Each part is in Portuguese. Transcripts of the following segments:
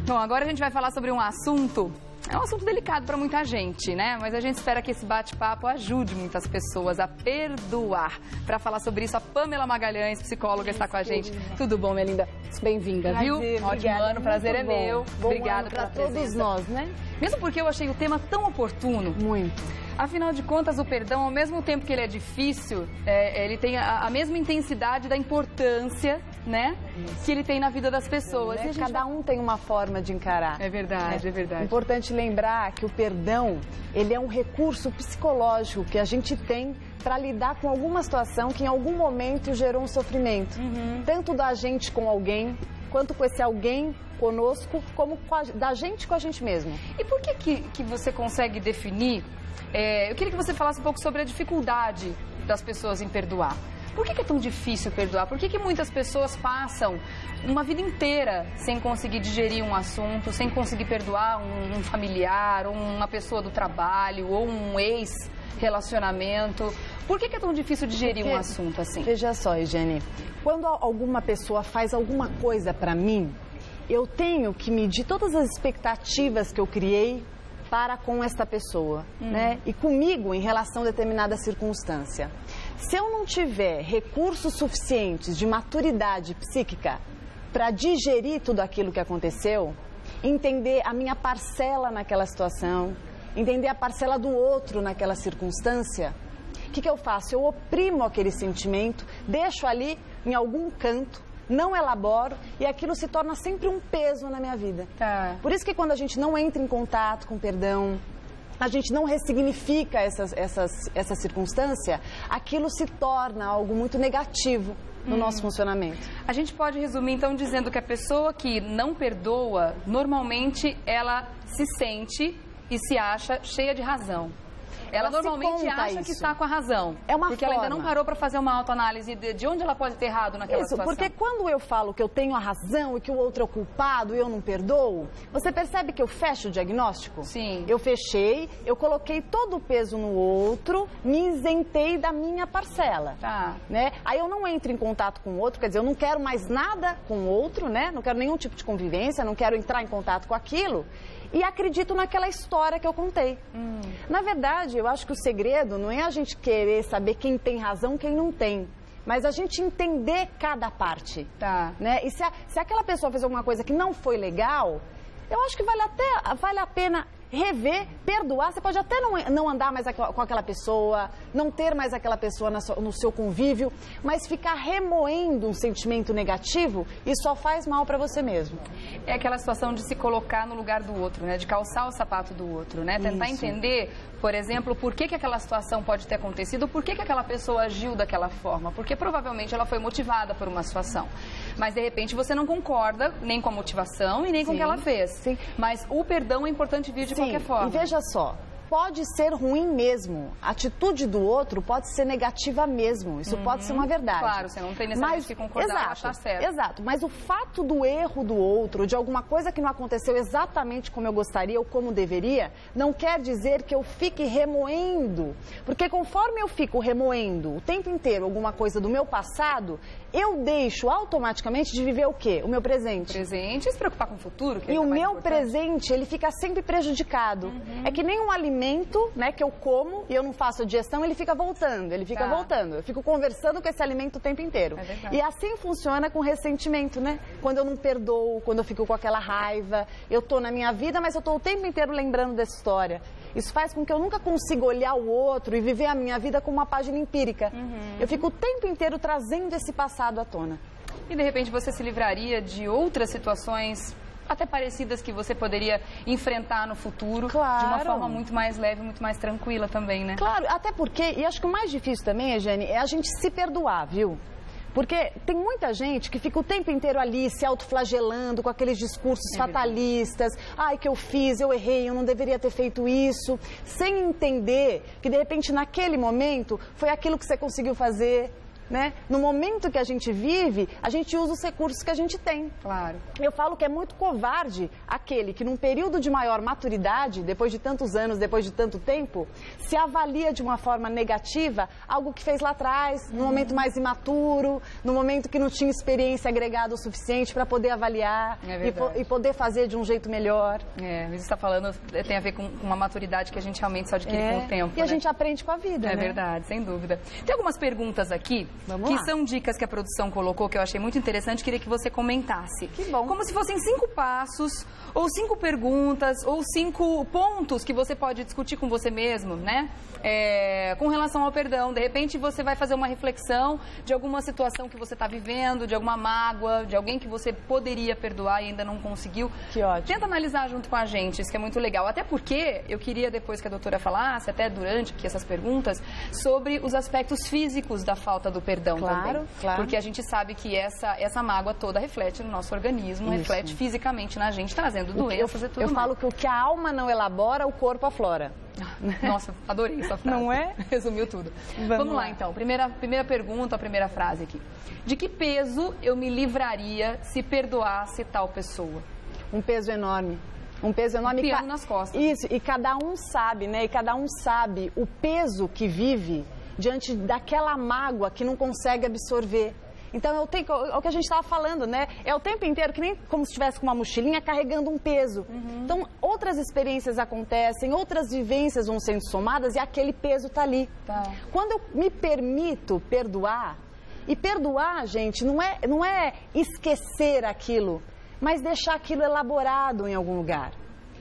Bom, agora a gente vai falar sobre um assunto delicado para muita gente, né? Mas a gente espera que esse bate-papo ajude muitas pessoas a perdoar. Para falar sobre isso, a Pamela Magalhães, psicóloga, está com a gente. Tudo bom, minha linda? Bem-vinda, viu? Ótimo ano, prazer é meu. Obrigada pela presença. Todos nós, né? Mesmo porque eu achei o tema tão oportuno. Muito. Afinal de contas, o perdão, ao mesmo tempo que ele é difícil, ele tem a mesma intensidade da importância, né? Isso. Que ele tem na vida das pessoas. E cada um tem uma forma de encarar. É verdade, é verdade. Importante lembrar que o perdão, ele é um recurso psicológico que a gente tem para lidar com alguma situação que em algum momento gerou um sofrimento. Tanto da gente com alguém, quanto com esse alguém conosco, como da gente com a gente mesmo. E por que você consegue definir... eu queria que você falasse um pouco sobre a dificuldade das pessoas em perdoar. Por que é tão difícil perdoar? Por que muitas pessoas passam uma vida inteira sem conseguir digerir um assunto, sem conseguir perdoar um familiar, ou uma pessoa do trabalho, ou um ex-relacionamento? Por que é tão difícil digerir um assunto assim? Veja só, Eugênia, quando alguma pessoa faz alguma coisa para mim, eu tenho que medir todas as expectativas que eu criei para com esta pessoa, né? E comigo em relação a determinada circunstância. Se eu não tiver recursos suficientes de maturidade psíquica para digerir tudo aquilo que aconteceu, entender a minha parcela naquela situação, entender a parcela do outro naquela circunstância, o que eu faço? Eu oprimo aquele sentimento, deixo ali em algum canto, não elaboro e aquilo se torna sempre um peso na minha vida. Tá. Por isso que quando a gente não entra em contato com o perdão, a gente não ressignifica essa circunstância, aquilo se torna algo muito negativo no nosso funcionamento. A gente pode resumir então dizendo que a pessoa que não perdoa, normalmente ela se sente e se acha cheia de razão. Ela normalmente acha que está com a razão. É uma porque ela ainda não parou para fazer uma autoanálise de onde ela pode ter errado naquela situação. Porque quando eu falo que eu tenho a razão e que o outro é o culpado e eu não perdoo, você percebe que eu fecho o diagnóstico? Sim. Eu fechei, eu coloquei todo o peso no outro, me isentei da minha parcela. Tá. Né? Aí eu não entro em contato com o outro, quer dizer, eu não quero mais nada com o outro, né? Não quero nenhum tipo de convivência, não quero entrar em contato com aquilo. E acredito naquela história que eu contei. Na verdade, eu acho que o segredo não é a gente querer saber quem tem razão, quem não tem. Mas a gente entender cada parte. Tá. Né? E se aquela pessoa fez alguma coisa que não foi legal, eu acho que vale a pena rever, perdoar. Você pode até não andar mais com aquela pessoa, não ter mais aquela pessoa no seu convívio, mas ficar remoendo um sentimento negativo, isso só faz mal para você mesmo. É aquela situação de se colocar no lugar do outro, né? De calçar o sapato do outro, né? Tentar entender, por exemplo, por que aquela situação pode ter acontecido, por que aquela pessoa agiu daquela forma, porque provavelmente ela foi motivada por uma situação. Mas de repente você não concorda nem com a motivação e nem com o que ela fez. Sim. Mas o perdão é importante vir de qualquer forma. E veja só, pode ser ruim mesmo. A atitude do outro pode ser negativa mesmo. Isso pode ser uma verdade. Claro, você não tem necessariamente que concordar ou achar certo. Exato, mas o fato do erro do outro, de alguma coisa que não aconteceu exatamente como eu gostaria ou como deveria, não quer dizer que eu fique remoendo. Porque conforme eu fico remoendo o tempo inteiro alguma coisa do meu passado, eu deixo automaticamente de viver o quê? O meu presente. Presente e se preocupar com o futuro. Que e é o meu importante. Presente, ele fica sempre prejudicado. É que nem um alimento, né, que eu como e eu não faço digestão, ele fica voltando, voltando. Eu fico conversando com esse alimento o tempo inteiro. É verdade. E assim funciona com ressentimento, né? Quando eu não perdoo, quando eu fico com aquela raiva, eu tô na minha vida, mas eu tô o tempo inteiro lembrando dessa história. Isso faz com que eu nunca consiga olhar o outro e viver a minha vida com uma página empírica. Eu fico o tempo inteiro trazendo esse passado à tona. E de repente você se livraria de outras situações até parecidas que você poderia enfrentar no futuro, claro, de uma forma muito mais leve, muito mais tranquila também, né? Claro, até porque, e acho que o mais difícil também, Eugênia, é a gente se perdoar, viu? Porque tem muita gente que fica o tempo inteiro ali se autoflagelando com aqueles discursos fatalistas. Ai, que eu fiz, eu errei, eu não deveria ter feito isso. Sem entender que, de repente, naquele momento, foi aquilo que você conseguiu fazer. né? No momento que a gente vive, a gente usa os recursos que a gente tem. Claro. Eu falo que é muito covarde aquele que num período de maior maturidade, depois de tantos anos, depois de tanto tempo, se avalia de uma forma negativa algo que fez lá atrás, no momento mais imaturo, no momento que não tinha experiência agregada o suficiente para poder avaliar e poder fazer de um jeito melhor. Isso que você está falando tem a ver com uma maturidade que a gente realmente só adquire com o tempo. E a gente aprende com a vida, né? É verdade, sem dúvida. Tem algumas perguntas aqui que são dicas que a produção colocou, que eu achei muito interessante, queria que você comentasse. Que bom. Como se fossem 5 passos, ou 5 perguntas, ou 5 pontos que você pode discutir com você mesmo, né? Com relação ao perdão. De repente você vai fazer uma reflexão de alguma situação que você está vivendo, de alguma mágoa, de alguém que você poderia perdoar e ainda não conseguiu. Que ótimo. Tenta analisar junto com a gente, isso que é muito legal. Até porque eu queria depois que a doutora falasse, até durante aqui essas perguntas, sobre os aspectos físicos da falta do perdão também. Claro. Porque a gente sabe que essa mágoa toda reflete no nosso organismo, reflete fisicamente na gente, trazendo doenças e tudo mais. Eu falo que o que a alma não elabora, o corpo aflora. Nossa, adorei essa frase. Não é? Resumiu tudo. Vamos lá, então. Primeira pergunta, a primeira frase aqui. De que peso eu me livraria se perdoasse tal pessoa? Um peso enorme. Um peso enorme. Piano nas costas. Isso, e cada um sabe, né? E cada um sabe o peso que vive diante daquela mágoa que não consegue absorver. Então, é o que a gente estava falando, né? É o tempo inteiro, que nem como se estivesse com uma mochilinha carregando um peso. Então, outras experiências acontecem, outras vivências vão sendo somadas e aquele peso está ali. Quando eu me permito perdoar, e perdoar, gente, não é esquecer aquilo, mas deixar aquilo elaborado em algum lugar.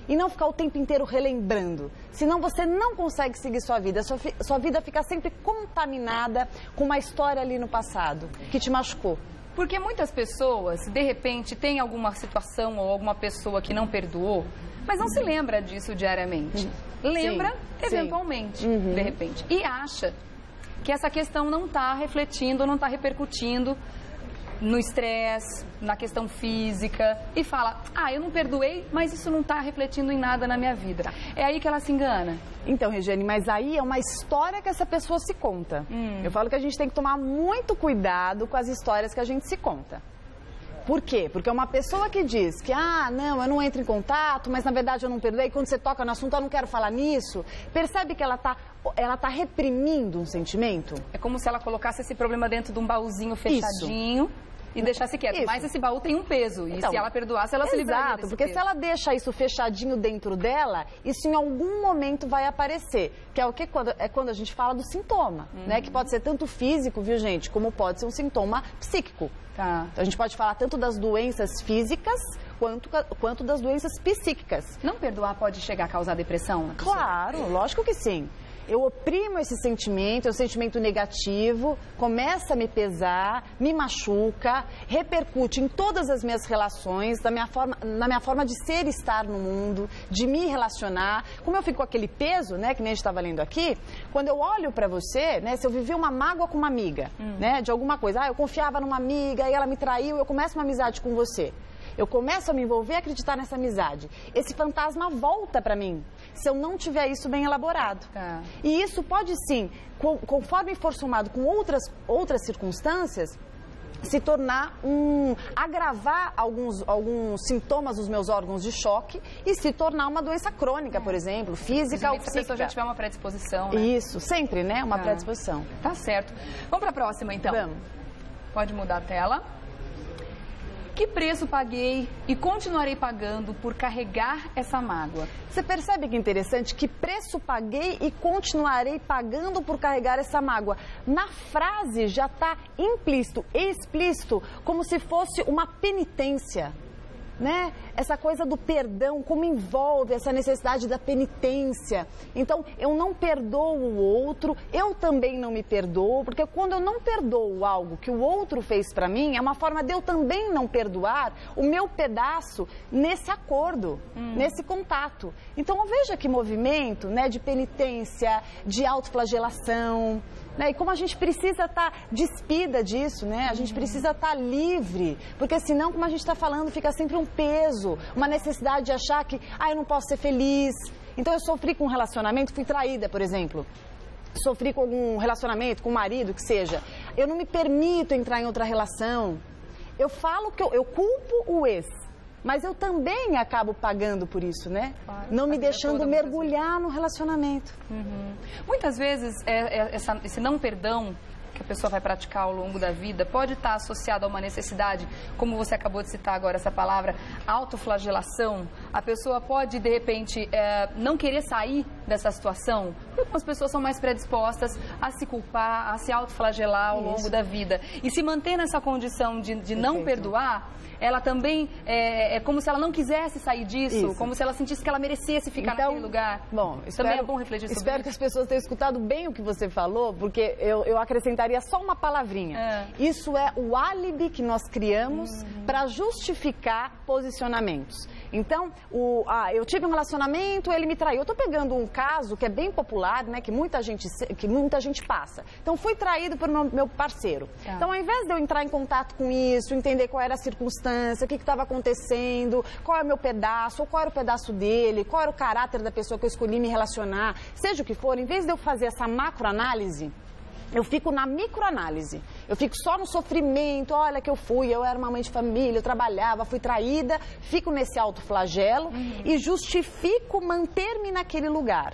E não ficar o tempo inteiro relembrando. Senão você não consegue seguir sua vida. Sua vida fica sempre contaminada com uma história ali no passado que te machucou. Porque muitas pessoas, de repente, têm alguma situação ou alguma pessoa que não perdoou, mas não se lembra disso diariamente. Lembra, eventualmente, de repente. E acha que essa questão não está refletindo, não está repercutindo no estresse, na questão física, e fala, eu não perdoei, mas isso não está refletindo em nada na minha vida. É aí que ela se engana. Então, Regiane, mas aí é uma história que essa pessoa se conta. Eu falo que a gente tem que tomar muito cuidado com as histórias que a gente se conta. Por quê? Porque uma pessoa que diz que, não, eu não entro em contato, mas na verdade eu não perdoei, quando você toca no assunto, eu não quero falar nisso, percebe que ela tá reprimindo um sentimento? É como se ela colocasse esse problema dentro de um baúzinho fechadinho e deixasse quieto. Mas esse baú tem um peso, e se ela perdoasse, ela se livraria desse porque peso. Se ela deixa isso fechadinho dentro dela, isso em algum momento vai aparecer, que é o que quando a gente fala do sintoma, né? Que pode ser tanto físico, viu, gente, como pode ser um sintoma psíquico. Então, a gente pode falar tanto das doenças físicas quanto das doenças psíquicas. Não perdoar pode chegar a causar depressão? Claro, lógico que sim. Eu oprimo esse sentimento, é um sentimento negativo, começa a me pesar, me machuca, repercute em todas as minhas relações, na minha forma de ser e estar no mundo, de me relacionar. Como eu fico com aquele peso, né, que nem a gente estava lendo aqui, quando eu olho para você, né, se eu vivi uma mágoa com uma amiga, né, de alguma coisa, eu confiava numa amiga e ela me traiu, eu começo uma amizade com você. Eu começo a me envolver e acreditar nessa amizade. Esse fantasma volta para mim, se eu não tiver isso bem elaborado. E isso pode sim, conforme for somado com outras circunstâncias, se tornar agravar alguns sintomas dos meus órgãos de choque e se tornar uma doença crônica, por exemplo, física ou psíquica. Se a pessoa já tiver uma predisposição, né? Isso, sempre, né? Uma predisposição. Tá certo. Vamos para a próxima, então. Vamos. Pode mudar a tela. Que preço paguei e continuarei pagando por carregar essa mágoa? Você percebe que interessante? Que preço paguei e continuarei pagando por carregar essa mágoa? Na frase já está implícito, explícito, como se fosse uma penitência. Né? Essa coisa do perdão, como envolve essa necessidade da penitência. Então, eu não perdoo o outro, eu também não me perdoo, porque quando eu não perdoo algo que o outro fez para mim, é uma forma de eu também não perdoar o meu pedaço nesse acordo, nesse contato. Então, veja que movimento, né, de penitência, de autoflagelação. Né? E como a gente precisa estar despida disso, né? A gente precisa estar livre, porque senão, como a gente está falando, fica sempre um peso, uma necessidade de achar que, eu não posso ser feliz. Então eu sofri com um relacionamento, fui traída, por exemplo. Sofri com algum relacionamento, com um marido, que seja. eu não me permito entrar em outra relação. Eu falo que eu culpo o ex, mas eu também acabo pagando por isso, né? Claro, não me deixando mergulhar no relacionamento. Muitas vezes, esse não perdão que a pessoa vai praticar ao longo da vida pode estar associado a uma necessidade, como você acabou de citar agora essa palavra, autoflagelação. A pessoa pode, de repente, não querer sair dessa situação, porque algumas pessoas são mais predispostas a se culpar, a se autoflagelar ao longo da vida. E se manter nessa condição de não perdoar, ela também é como se ela não quisesse sair disso, como se ela sentisse que ela merecesse ficar naquele lugar. Bom, também é bom refletir sobre espero que as pessoas tenham escutado bem o que você falou, porque eu acrescentaria só uma palavrinha. Isso é o álibi que nós criamos para justificar posicionamentos. Então, eu tive um relacionamento, ele me traiu. Eu estou pegando um caso que é bem popular, né, que muita gente passa. Então, fui traído por meu parceiro. Então, ao invés de eu entrar em contato com isso, entender qual era a circunstância, o que estava acontecendo, qual é o meu pedaço, ou qual era o pedaço dele, qual era o caráter da pessoa que eu escolhi me relacionar, seja o que for, em vez de eu fazer essa macroanálise, eu fico na microanálise, eu fico só no sofrimento, olha que eu era uma mãe de família, eu trabalhava, fui traída, fico nesse autoflagelo e justifico manter-me naquele lugar,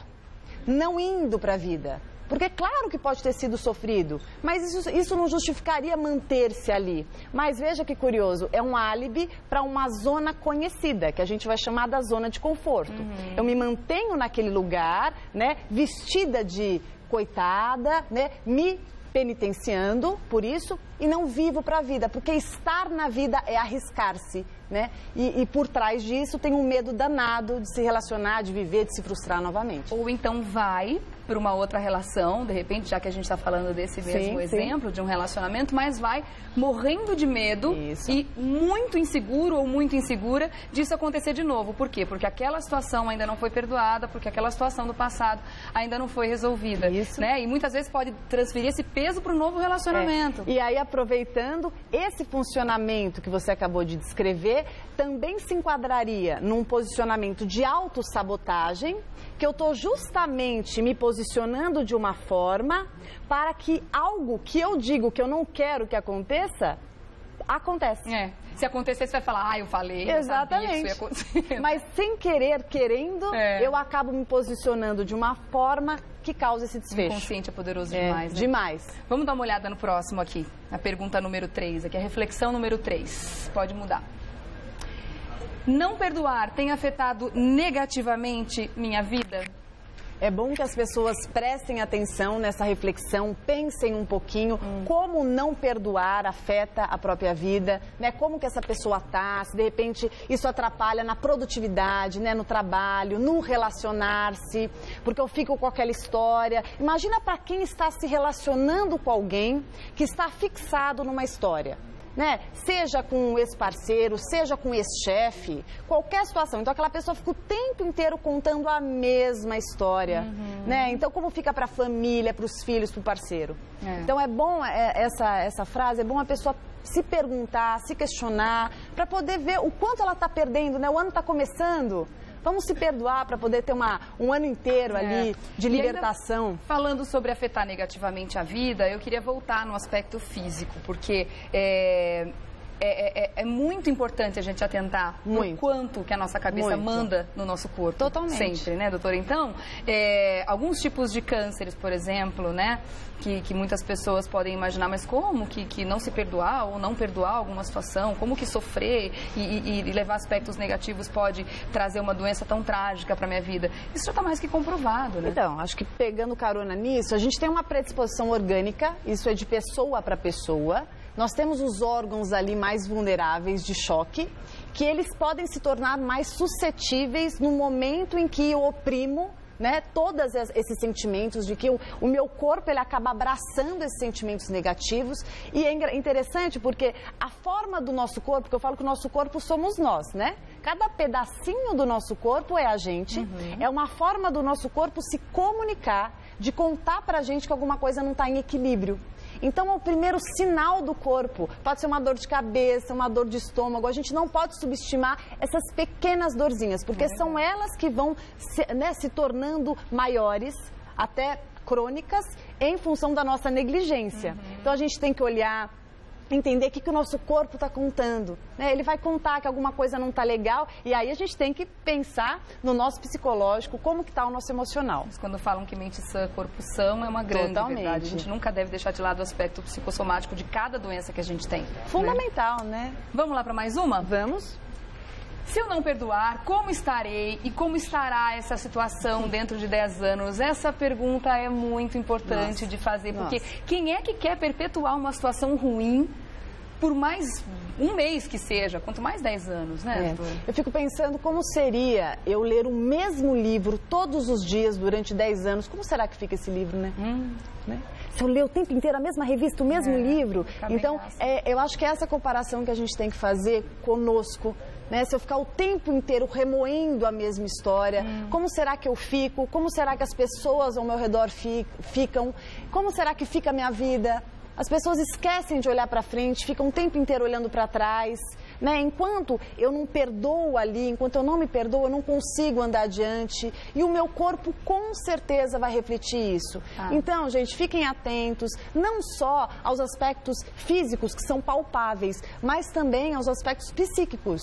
não indo para a vida. Porque claro que pode ter sido sofrido, mas isso não justificaria manter-se ali. Mas veja que curioso, é um álibi para uma zona conhecida, que a gente vai chamar da zona de conforto. Eu me mantenho naquele lugar, né, vestida de coitada, né, me penitenciando por isso e não vivo para a vida, porque estar na vida é arriscar-se, né? E por trás disso tem um medo danado de se relacionar, de viver, de se frustrar novamente. Ou então vai para uma outra relação, de repente, já que a gente está falando desse mesmo exemplo de um relacionamento, mas vai morrendo de medo e muito inseguro ou muito insegura disso acontecer de novo. Por quê? Porque aquela situação ainda não foi perdoada, porque aquela situação do passado ainda não foi resolvida. Né? E muitas vezes pode transferir esse peso para o novo relacionamento. E aí, aproveitando, esse funcionamento que você acabou de descrever também se enquadraria num posicionamento de autossabotagem, que eu estou justamente me posicionando de uma forma para que algo que eu digo que eu não quero que aconteça, acontece. Se acontecer, você vai falar, eu falei, exatamente. Eu sabia que isso ia acontecer. Mas sem querer, querendo, eu acabo me posicionando de uma forma que causa esse desfecho. O inconsciente é poderoso demais, né? Demais. Vamos dar uma olhada no próximo aqui, a pergunta número 3, aqui a reflexão número 3. Pode mudar. Não perdoar tem afetado negativamente minha vida? É bom que as pessoas prestem atenção nessa reflexão, pensem um pouquinho como não perdoar afeta a própria vida, né? Como que essa pessoa está, se de repente isso atrapalha na produtividade, né? No trabalho, no relacionar-se, porque eu fico com aquela história. Imagina para quem está se relacionando com alguém que está fixado numa história. Né? Seja com um ex-parceiro, seja com um ex-chefe, qualquer situação. Então aquela pessoa fica o tempo inteiro contando a mesma história, né? Então como fica para a família, para os filhos, para o parceiro? Então é bom essa frase, é bom a pessoa se perguntar, se questionar, para poder ver o quanto ela está perdendo, né? O ano está começando. Vamos se perdoar para poder ter um ano inteiro ali de libertação. Ainda, falando sobre afetar negativamente a vida, eu queria voltar no aspecto físico, porque é muito importante a gente atentar no quanto que a nossa cabeça manda no nosso corpo. Totalmente. Sempre, né, doutora? Então, alguns tipos de cânceres, por exemplo, né, que muitas pessoas podem imaginar, mas como que não se perdoar ou não perdoar alguma situação, como que sofrer e levar aspectos negativos pode trazer uma doença tão trágica para a minha vida. Isso já está mais que comprovado, né? Então, acho que pegando carona nisso, a gente tem uma predisposição orgânica, isso é de pessoa para pessoa. Nós temos os órgãos ali mais vulneráveis de choque, que eles podem se tornar mais suscetíveis no momento em que eu oprimo, né, todos esses sentimentos, de que o meu corpo ele acaba abraçando esses sentimentos negativos. E é interessante porque a forma do nosso corpo, que eu falo que o nosso corpo somos nós, né? Cada pedacinho do nosso corpo é a gente, é uma forma do nosso corpo se comunicar, de contar pra gente que alguma coisa não está em equilíbrio. Então, é o primeiro sinal do corpo. Pode ser uma dor de cabeça, uma dor de estômago. A gente não pode subestimar essas pequenas dorzinhas, porque são elas que vão se tornando maiores até crônicas em função da nossa negligência. Então a gente tem que olhar, entender o que o nosso corpo está contando, né? Ele vai contar que alguma coisa não está legal e aí a gente tem que pensar no nosso psicológico, como que está o nosso emocional. Mas quando falam que mente sã, corpo são, é uma grande verdade. A gente nunca deve deixar de lado o aspecto psicossomático de cada doença que a gente tem. Fundamental, né? Vamos lá para mais uma? Vamos. Se eu não perdoar, como estarei e como estará essa situação dentro de 10 anos? Essa pergunta é muito importante de fazer, porque quem é que quer perpetuar uma situação ruim por mais um mês que seja, quanto mais 10 anos, né, doutora? Eu fico pensando como seria eu ler o mesmo livro todos os dias durante 10 anos. Como será que fica esse livro, né? Se eu ler o tempo inteiro a mesma revista, o mesmo livro. Então, eu acho que é essa comparação que a gente tem que fazer conosco. Né? Se eu ficar o tempo inteiro remoendo a mesma história, como será que eu fico? Como será que as pessoas ao meu redor ficam? Como será que fica a minha vida? As pessoas esquecem de olhar para frente, ficam o tempo inteiro olhando para trás. Né? Enquanto eu não perdoo ali, enquanto eu não me perdoo, eu não consigo andar adiante. E o meu corpo com certeza vai refletir isso. Então, gente, fiquem atentos, não só aos aspectos físicos que são palpáveis, mas também aos aspectos psíquicos.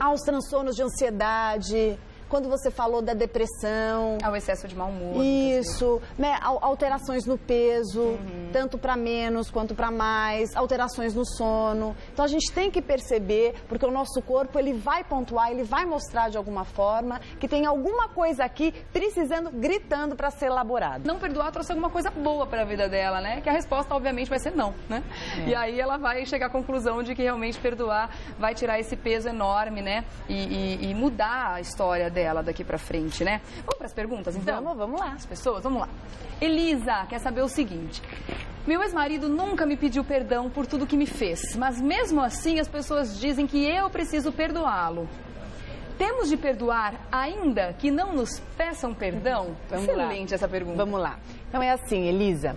Aos transtornos de ansiedade, quando você falou da depressão. Ao excesso de mau humor. Isso, né? Alterações no peso, tanto para menos quanto para mais, alterações no sono. Então a gente tem que perceber, porque o nosso corpo ele vai pontuar, ele vai mostrar de alguma forma que tem alguma coisa aqui precisando, gritando para ser elaborado. Não perdoar trouxe alguma coisa boa para a vida dela, né? Que a resposta obviamente vai ser não, né? E aí ela vai chegar à conclusão de que realmente perdoar vai tirar esse peso enorme, né? E mudar a história dela daqui pra frente, né? Vamos para as perguntas, então? Vamos lá. As pessoas, vamos lá. Elisa quer saber o seguinte: meu ex-marido nunca me pediu perdão por tudo que me fez, mas mesmo assim as pessoas dizem que eu preciso perdoá-lo. Temos de perdoar ainda que não nos peçam perdão? Excelente essa pergunta. Vamos lá. Então é assim, Elisa.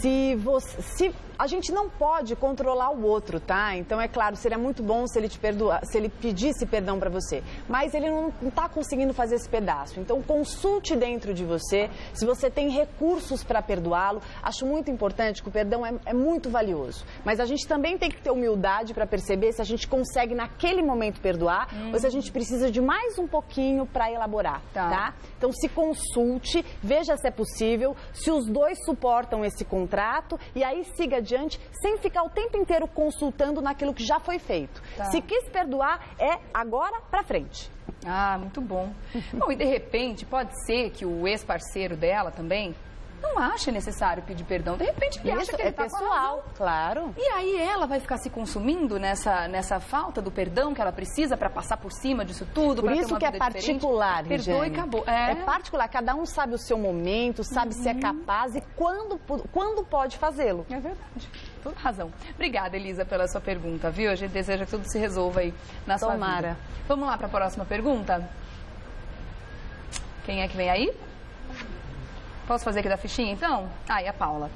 Se a gente não pode controlar o outro, tá? Então, é claro, seria muito bom se ele te perdoar, se ele pedisse perdão para você. Mas ele não está conseguindo fazer esse pedaço. Então, consulte dentro de você, se você tem recursos para perdoá-lo. Acho muito importante que o perdão é muito valioso. Mas a gente também tem que ter humildade para perceber se a gente consegue naquele momento perdoar ou se a gente precisa de mais um pouquinho para elaborar, tá? Então, se consulte, veja se é possível, se os dois suportam esse contrato e aí siga adiante sem ficar o tempo inteiro consultando naquilo que já foi feito. Se quis perdoar, é agora pra frente. Ah, muito bom. Bom, e de repente pode ser que o ex-parceiro dela também não acha necessário pedir perdão. De repente ele acha que ele tá pessoal, claro. E aí ela vai ficar se consumindo nessa falta do perdão que ela precisa para passar por cima disso tudo. Por isso que é particular, perdoa e acabou. É particular, cada um sabe o seu momento, sabe se é capaz e quando pode fazê-lo. É verdade. Toda razão. Obrigada, Elisa, pela sua pergunta, viu? A gente deseja que tudo se resolva aí na sua vida. Tomara. Vamos lá para a próxima pergunta? Quem é que vem aí? Posso fazer aqui da fichinha, então? E a Paula.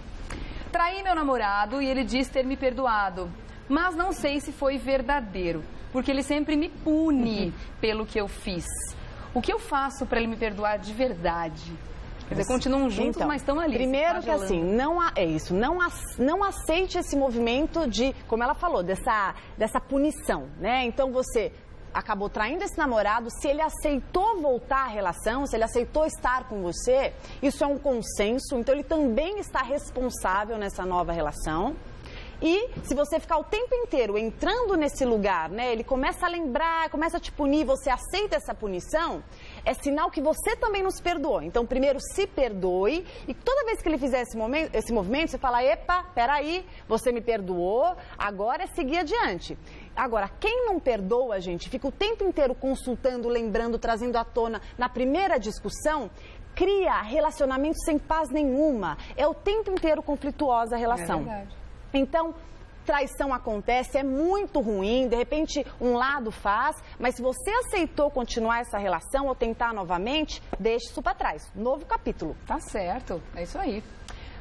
Traí meu namorado e ele diz ter me perdoado, mas não sei se foi verdadeiro, porque ele sempre me pune pelo que eu fiz. O que eu faço para ele me perdoar de verdade? Quer dizer, continuam juntos, então, mas estão ali. Primeiro que assim, não aceite esse movimento de, como ela falou, dessa punição, né? Então você acabou traindo esse namorado, se ele aceitou voltar à relação, se ele aceitou estar com você, isso é um consenso, então ele também está responsável nessa nova relação. E se você ficar o tempo inteiro entrando nesse lugar, né, ele começa a lembrar, começa a te punir, você aceita essa punição, é sinal que você também não se perdoou. Então, primeiro, se perdoe e toda vez que ele fizer esse movimento, você fala, epa, peraí, você me perdoou, agora é seguir adiante. Agora, quem não perdoa, gente, fica o tempo inteiro consultando, lembrando, trazendo à tona na primeira discussão, cria relacionamento sem paz nenhuma. É o tempo inteiro conflituosa a relação. É verdade. Então, traição acontece, é muito ruim, de repente um lado faz, mas se você aceitou continuar essa relação ou tentar novamente, deixe isso para trás. Novo capítulo. Tá certo, é isso aí.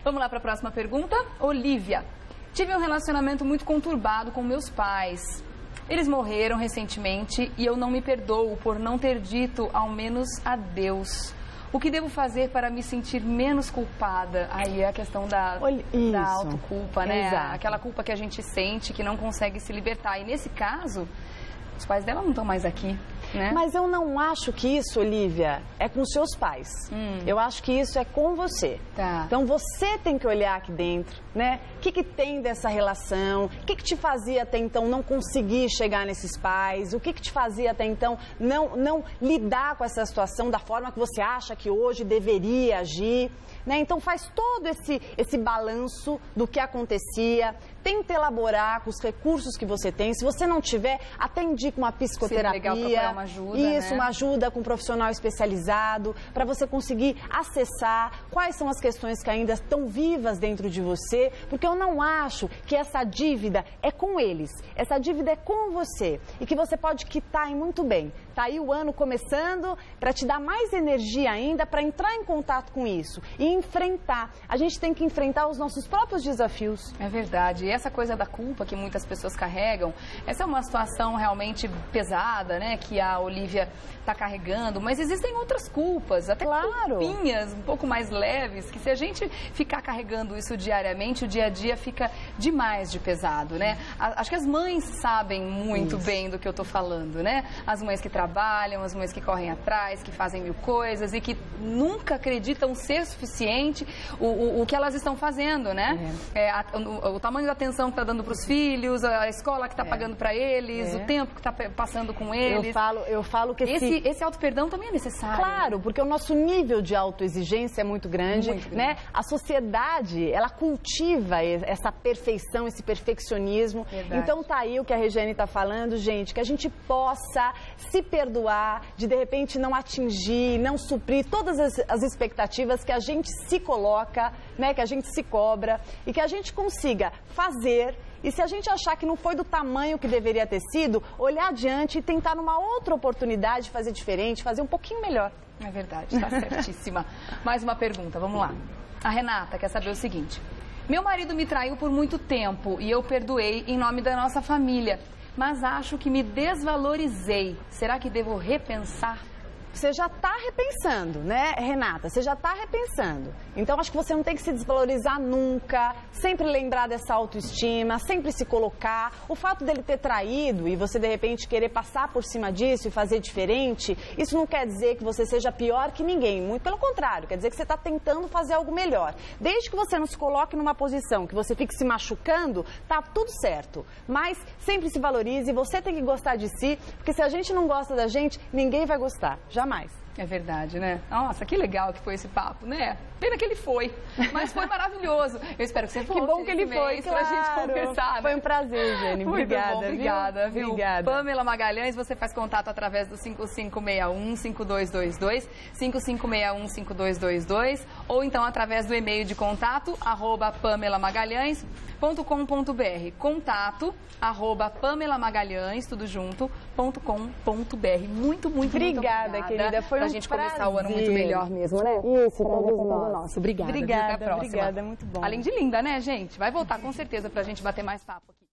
Vamos lá para a próxima pergunta. Olivia. Tive um relacionamento muito conturbado com meus pais. Eles morreram recentemente e eu não me perdoo por não ter dito ao menos adeus. O que devo fazer para me sentir menos culpada? Aí é a questão da autoculpa, né? Exato. Aquela culpa que a gente sente, que não consegue se libertar. E nesse caso, os pais dela não estão mais aqui, né? Mas eu não acho que isso, Olivia, é com seus pais. Eu acho que isso é com você. Tá. Então você tem que olhar aqui dentro, né? O que tem dessa relação? O que te fazia até então não conseguir chegar nesses pais? O que te fazia até então não lidar com essa situação da forma que você acha que hoje deveria agir? Né? Então faz todo esse balanço do que acontecia, tenta elaborar com os recursos que você tem. Se você não tiver, até indica uma psicoterapia. Legal procurar uma ajuda, isso, né? uma ajuda com um profissional especializado, para você conseguir acessar quais são as questões que ainda estão vivas dentro de você, porque eu não acho que essa dívida é com eles, essa dívida é com você e que você pode quitar muito bem. Tá aí o ano começando para te dar mais energia ainda para entrar em contato com isso e enfrentar. A gente tem que enfrentar os nossos próprios desafios. É verdade. E essa coisa da culpa que muitas pessoas carregam, essa é uma situação realmente pesada, né? Que a Olivia está carregando, mas existem outras culpas, até culpinhas um pouco mais leves, que se a gente ficar carregando isso diariamente, o dia a dia fica demais de pesado, né? Acho que as mães sabem muito bem do que eu tô falando, né? As mães que trabalham, as mães que correm atrás, que fazem mil coisas e que nunca acreditam ser suficiente o que elas estão fazendo, né? O tamanho da atenção que está dando para os filhos, a escola que está pagando para eles, o tempo que está passando com eles. Eu falo que esse auto-perdão também é necessário. Claro, porque o nosso nível de autoexigência é muito grande, né? A sociedade, ela cultiva essa perfeição, esse perfeccionismo. Verdade. Então tá aí o que a Regiane está falando, gente, que a gente possa se perdoar de repente não atingir, não suprir todas as expectativas que a gente se coloca, né? Que a gente se cobra e que a gente consiga fazer. E se a gente achar que não foi do tamanho que deveria ter sido, olhar adiante e tentar numa outra oportunidade fazer diferente, fazer um pouquinho melhor. É verdade, está certíssima. Mais uma pergunta, vamos lá. A Renata quer saber o seguinte. Meu marido me traiu por muito tempo e eu perdoei em nome da nossa família, mas acho que me desvalorizei. Será que devo repensar? Você já está repensando, né, Renata? Você já está repensando. Então, acho que você não tem que se desvalorizar nunca, sempre lembrar dessa autoestima, sempre se colocar. O fato dele ter traído e você, de repente, querer passar por cima disso e fazer diferente, isso não quer dizer que você seja pior que ninguém. Muito pelo contrário, quer dizer que você está tentando fazer algo melhor. Desde que você não se coloque numa posição que você fique se machucando, tá tudo certo. Mas sempre se valorize, você tem que gostar de si, porque se a gente não gosta da gente, ninguém vai gostar. Jamais. É verdade, né? Nossa, que legal que foi esse papo, né? Pena que ele foi, mas foi maravilhoso. Eu espero que você volte. Que bom que ele foi, claro. Pra gente conversar, né? Foi um prazer, Jenny. Obrigada, bom, obrigada, viu? Obrigada. Pamela Magalhães, você faz contato através do 5561-5222, 5561-5222, ou então através do e-mail de contato, @pamelamagalhães.com.br. Contato, @pamelamagalhães, tudo junto, .com.br. Muito obrigada, querida. Foi pra um gente prazer. começar o ano muito melhor mesmo, né? Isso, todos nós. Obrigada. Obrigada, Até a próxima. obrigada, muito bom. Além de linda, né, gente? Vai voltar com certeza pra gente bater mais papo aqui.